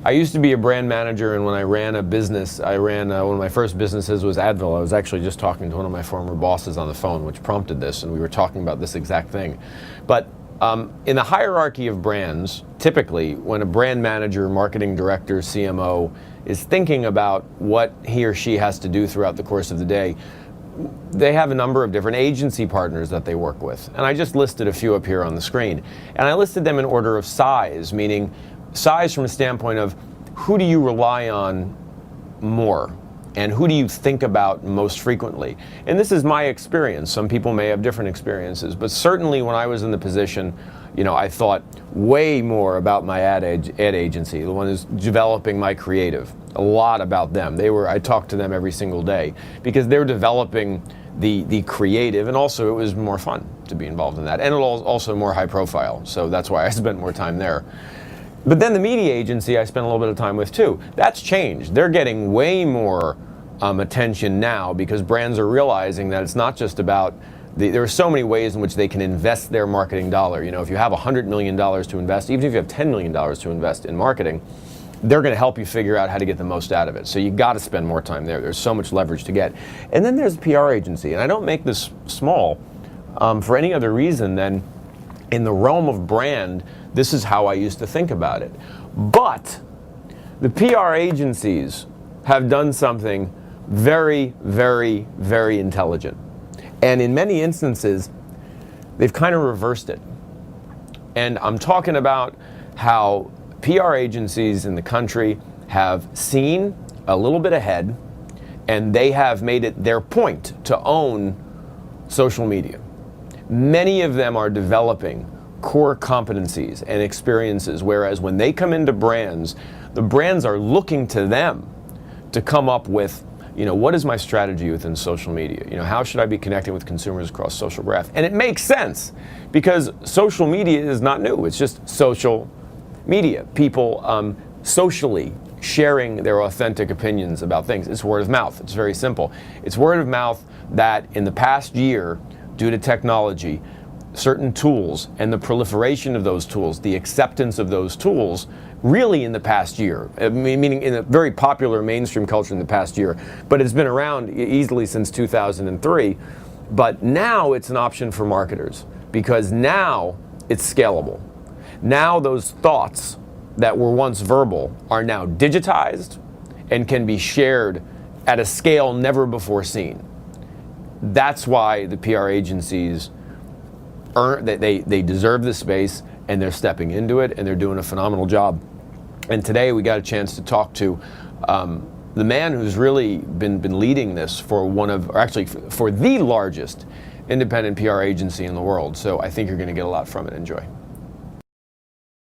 I used to be a brand manager, and when I ran a business, I ran one of my first businesses was Advil. I was actually just talking to one of my former bosses on the phone, which prompted this, and we were talking about this exact thing. But in the hierarchy of brands, typically when a brand manager, marketing director, CMO is thinking about what he or she has to do throughout the course of the day, they have a number of different agency partners that they work with. And I just listed a few up here on the screen. And I listed them in order of size, meaning size from a standpoint of who do you rely on more and who do you think about most frequently. And this is my experience. Some people may have different experiences, but certainly when I was in the position, I thought way more about my ad agency, the one who's developing my creative, a lot about them. I talked to them every single day because they're developing the creative, and also it was more fun to be involved in that, and it was also more high profile, so that's why I spent more time there. But then the media agency I spent a little bit of time with too. That's changed. They're getting way more attention now because brands are realizing that it's not just about there are so many ways in which they can invest their marketing dollar. If you have $100 million to invest, even if you have $10 million to invest in marketing, they're going to help you figure out how to get the most out of it. So you got to spend more time there. There's so much leverage to get. And then there's a PR agency, and I don't make this small for any other reason than in the realm of brand, this is how I used to think about it. But the PR agencies have done something very, very, very intelligent. And in many instances, they've kind of reversed it. And I'm talking about how PR agencies in the country have seen a little bit ahead, and they have made it their point to own social media. Many of them are developing core competencies and experiences, whereas when they come into brands, the brands are looking to them to come up with, what is my strategy within social media? How should I be connecting with consumers across social graph? And it makes sense because social media is not new. It's just social media. People socially sharing their authentic opinions about things. It's word of mouth. It's very simple. It's word of mouth that in the past year, due to technology, certain tools and the proliferation of those tools, the acceptance of those tools, really in the past year, meaning in a very popular mainstream culture in the past year, but it's been around easily since 2003. But now it's an option for marketers because now it's scalable. Now those thoughts that were once verbal are now digitized and can be shared at a scale never before seen. That's why the PR agencies they deserve this space, and they're stepping into it, and they're doing a phenomenal job. And today we got a chance to talk to the man who's really been leading this for for the largest independent PR agency in the world. So I think you're going to get a lot from it. Enjoy.